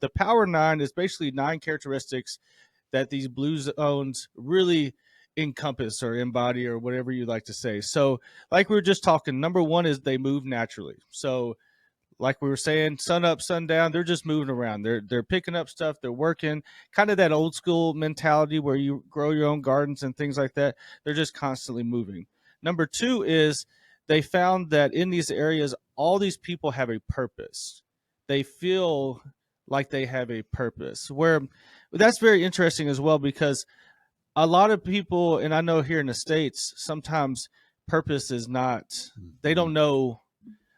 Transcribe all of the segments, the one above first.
the Power 9 is basically 9 characteristics that these blue zones really encompass or embody or whatever you like to say. So, like we were just talking, number 1 is they move naturally. So, like we were saying, sun up, sun down, they're just moving around. They're picking up stuff, they're working, kind of that old school mentality where you grow your own gardens and things like that. They're just constantly moving. Number 2 is they found that in these areas, all these people have a purpose. They feel like they have a purpose. Where that's very interesting as well, because a lot of people, and I know here in the States, sometimes purpose is not, they don't know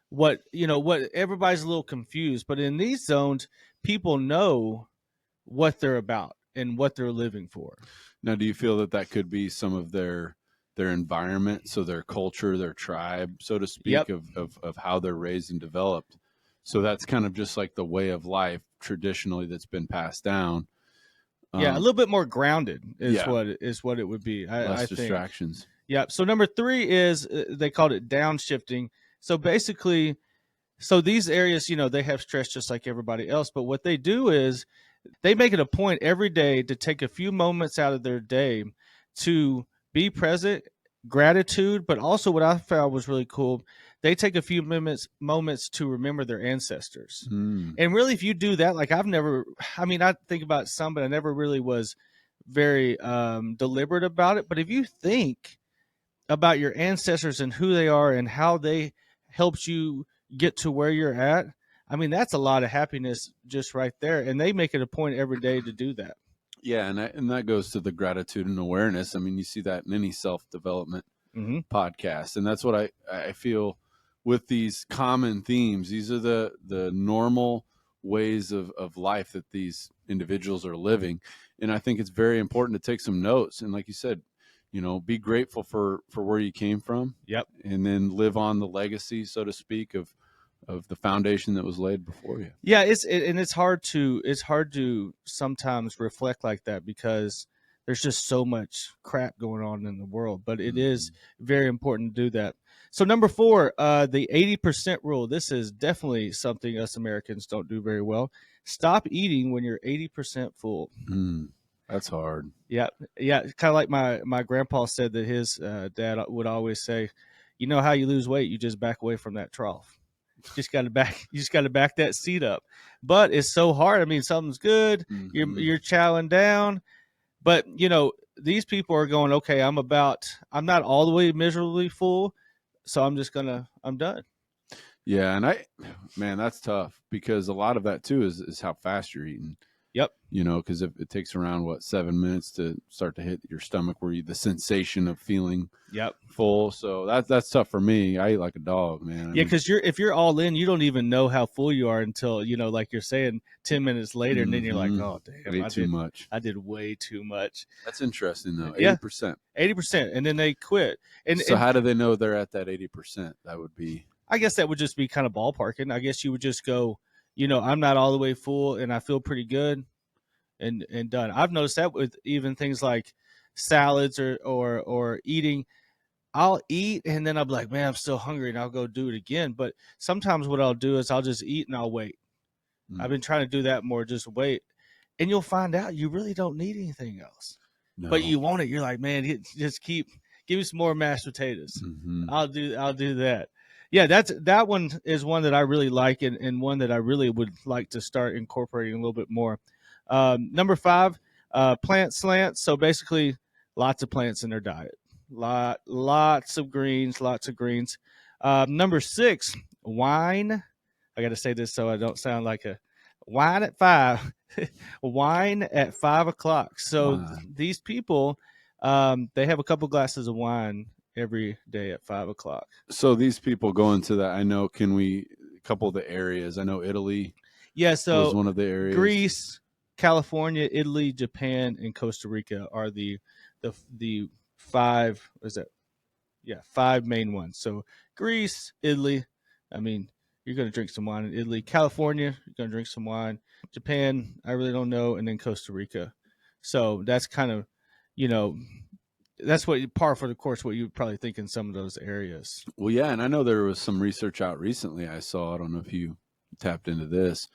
what everybody's a little confused, but in these zones people know what they're about and what they're living for. Now, do you feel that that could be some of their environment, so their culture, their tribe, so to speak, Yep. of how they're raised and developed? So that's kind of just like the way of life traditionally that's been passed down. Yeah, a little bit more grounded is yeah. what it would be. Less I think. distractions. Yeah. So number 3 is they called it downshifting. So basically, these areas, they have stress just like everybody else. But what they do is they make it a point every day to take a few moments out of their day to be present, gratitude, but also what I found was really cool, they take a few moments to remember their ancestors. And really, if you do that, like I think about some, but I never really was very deliberate about it. But if you think about your ancestors and who they are and how they helped you get to where you're at, I mean, that's a lot of happiness just right there. And they make it a point every day to do that. Yeah, and that goes to the gratitude and awareness. I mean, you see that in any self-development podcast. And that's what I feel with these common themes. These are the normal ways of life that these individuals are living. And I think it's very important to take some notes. And like you said, be grateful for where you came from. Yep. And then live on the legacy, so to speak, of the foundation that was laid before you. Yeah, it's hard to sometimes reflect like that because there's just so much crap going on in the world, but it is very important to do that. So number 4, the 80% rule. This is definitely something us Americans don't do very well. Stop eating when you're 80% full. That's hard. Yeah. Kind of like my grandpa said that his dad would always say, you know how you lose weight? You just back away from that trough. You just got to back that seat up. But it's so hard. I mean, something's good. You're chowing down, but these people are going, okay, I'm not all the way miserably full, so I'm done. Yeah, and that's tough because a lot of that too is how fast you're eating. Yep. Because if it takes around 7 minutes to start to hit your stomach, where the sensation of feeling full. So that's tough for me. I eat like a dog, man. Yeah, because if you're all in, you don't even know how full you are until like you're saying 10 minutes later, and then you're like, oh damn, too much. I did way too much. That's interesting though. 80%. 80%, and then they quit. And how do they know they're at that 80%? That would be. I guess that would just be kind of ballparking. I guess you would just go, I'm not all the way full, and I feel pretty good. And done. I've noticed that with even things like salads or eating. I'll eat and then I'm like, man, I'm still hungry, and I'll go do it again. But sometimes what I'll do is I'll just eat and I'll wait. I've been trying to do that more, just wait. And you'll find out you really don't need anything else. No. But you want it. You're like, man, just give me some more mashed potatoes. I'll do that. Yeah, that one is one that I really like, and one that I really would like to start incorporating a little bit more. Number 5, plant slants. So basically lots of plants in their diet, lots of greens. Number 6, wine. I got to say this so I don't sound like a wine at 5, wine at 5 o'clock. So these people, they have a couple glasses of wine every day at 5 o'clock. So these people go into that. I know, a couple of the areas, I know Italy. Yeah. So was one of the areas. Greece, California, Italy, Japan, and Costa Rica are the 5. What is that? Yeah, 5 main ones. So Greece, Italy. I mean, you're going to drink some wine in Italy. California, you're going to drink some wine. Japan, I really don't know, and then Costa Rica. So that's kind of, that's what par for the course. What you would probably think in some of those areas. Well, yeah, and I know there was some research out recently. I saw. I don't know if you tapped into this,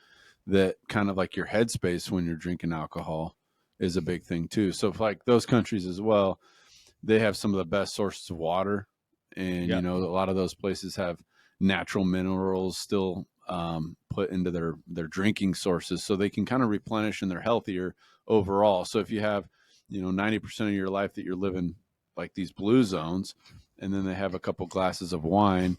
that kind of like your headspace when you're drinking alcohol is a big thing too. So like those countries as well, they have some of the best sources of water, and Yep. a lot of those places have natural minerals still put into their drinking sources, so they can kind of replenish and they're healthier overall. So if you have 90% of your life that you're living like these blue zones, and then they have a couple glasses of wine,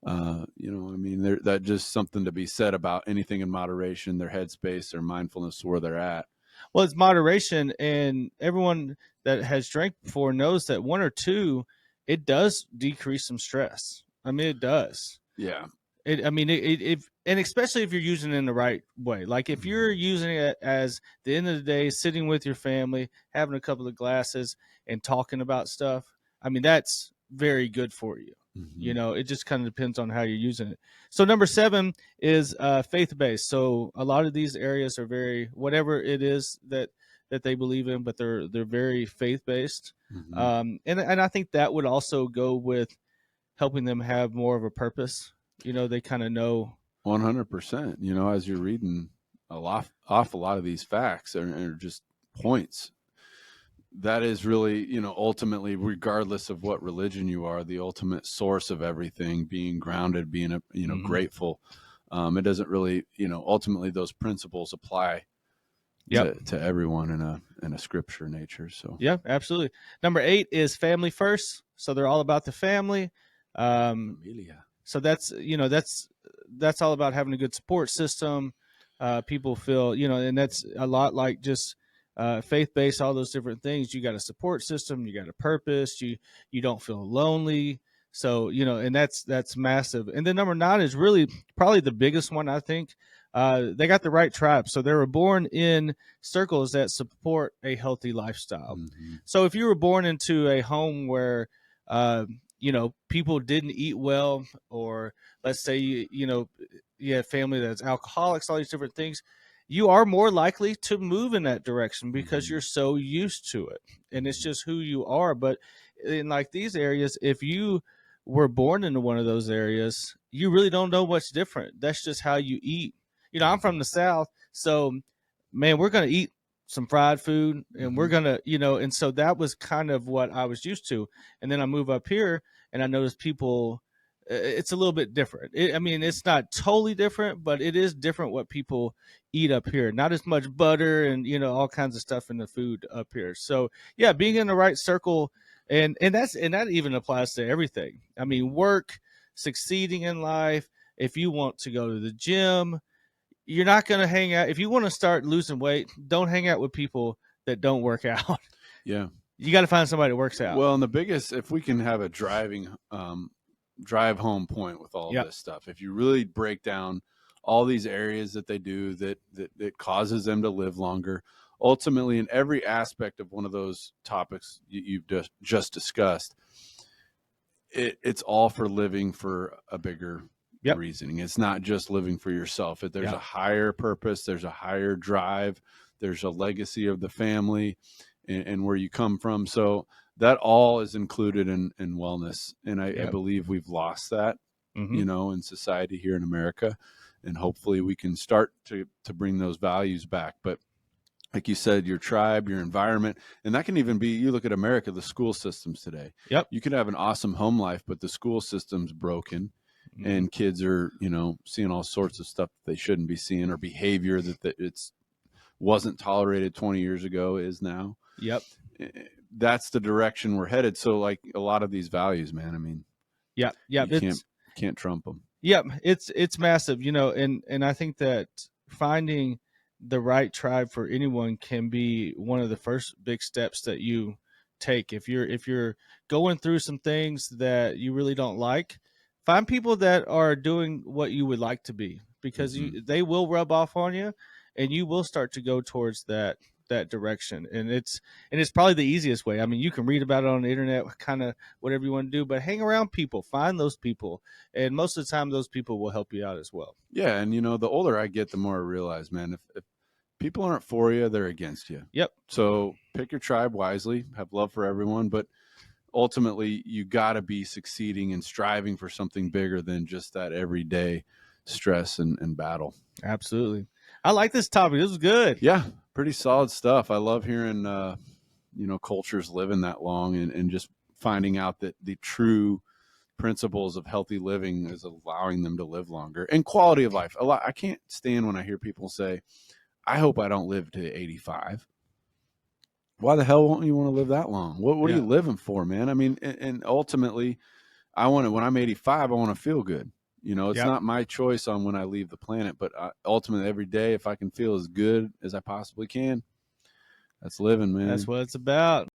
I mean, that just something to be said about anything in moderation, their headspace, their mindfulness, where they're at. Well, it's moderation, and everyone that has drank before knows that one or two, it does decrease some stress. I mean, it does. Yeah. I mean, and especially if you're using it in the right way. Like if you're using it as the end of the day, sitting with your family, having a couple of glasses, and talking about stuff. I mean, that's very good for you. Mm-hmm. It just kind of depends on how you're using it. So number 7 is faith based. So a lot of these areas are very whatever it is that they believe in, but they're very faith based. Mm-hmm. And I think that would also go with helping them have more of a purpose. They kind of know. 100%. As you're reading off a lot of these facts are just points, that is really, ultimately, regardless of what religion you are, the ultimate source of everything, being grounded, being grateful. It doesn't really, ultimately those principles apply Yep. to everyone in a scripture nature. So Yeah, absolutely. Number 8 is family first. So they're all about the family. familia. So that's all about having a good support system. People feel, and that's a lot like just faith based, all those different things. You got a support system, you got a purpose, you don't feel lonely. So and that's massive. And then number 9 is really probably the biggest one, I think. They got the right tribe, so they were born in circles that support a healthy lifestyle. Mm-hmm. So if you were born into a home where people didn't eat well, or let's say you have family that's alcoholics, all these different things, you are more likely to move in that direction because Mm-hmm. you're so used to it, and it's Mm-hmm. just who you are. But in like these areas, if you were born into one of those areas, you really don't know what's different. That's just how you eat. I'm from Mm-hmm. the South, so man, we're gonna eat some fried food, and we're Mm-hmm. gonna, and so that was kind of what I was used to. And then I move up here, and I notice people. It's a little bit different. I mean, it's not totally different, but it is different what people eat up here. Not as much butter and all kinds of stuff in the food up here. So yeah, being in the right circle, and that even applies to everything. I mean, work, succeeding in life. If you want to go to the gym, you're not going to hang out. If you want to start losing weight, don't hang out with people that don't work out. Yeah. You got to find somebody that works out. Well, and the biggest, if we can have a drive home point with all of Yep. this stuff, if you really break down all these areas that they do that causes them to live longer, ultimately in every aspect of one of those topics you've just discussed, it's all for living for a bigger Yep. reasoning. It's not just living for yourself. There's Yep. a higher purpose, there's a higher drive, there's a legacy of the family and where you come from. So that all is included in wellness. And I Yep. believe we've lost that, Mm-hmm. in society here in America. And hopefully we can start to bring those values back. But like you said, your tribe, your environment, and that can even be, you look at America, the school systems today. Yep. You could have an awesome home life, but the school system's broken, Mm-hmm. and kids are, seeing all sorts of stuff that they shouldn't be seeing, or behavior that it's wasn't tolerated 20 years ago is now. Yep. That's the direction we're headed. So like a lot of these values, man, I mean, Yep. Yep. you can't trump them. Yep. It's massive, and I think that finding the right tribe for anyone can be one of the first big steps that you take. If you're going through some things that you really don't like, find people that are doing what you would like to be, because Mm-hmm. they will rub off on you, and you will start to go towards that direction. And it's probably the easiest way. I mean, you can read about it on the internet, kind of whatever you want to do, but hang around people, find those people, and most of the time those people will help you out as well. Yeah. And, the older I get, the more I realize, man, if people aren't for you, they're against you. Yep. So pick your tribe wisely, have love for everyone, but ultimately you got to be succeeding and striving for something bigger than just that everyday stress and battle. Absolutely. I like this topic. This is good. Yeah, pretty solid stuff. I love hearing, cultures living that long and just finding out that the true principles of healthy living is allowing them to live longer and quality of life. I can't stand when I hear people say, I hope I don't live to 85. Why the hell won't you want to live that long? What are you living for, man? I mean, and ultimately, when I'm 85, I want to feel good. It's not my choice on when I leave the planet, but ultimately every day, if I can feel as good as I possibly can, that's living, man. That's what it's about.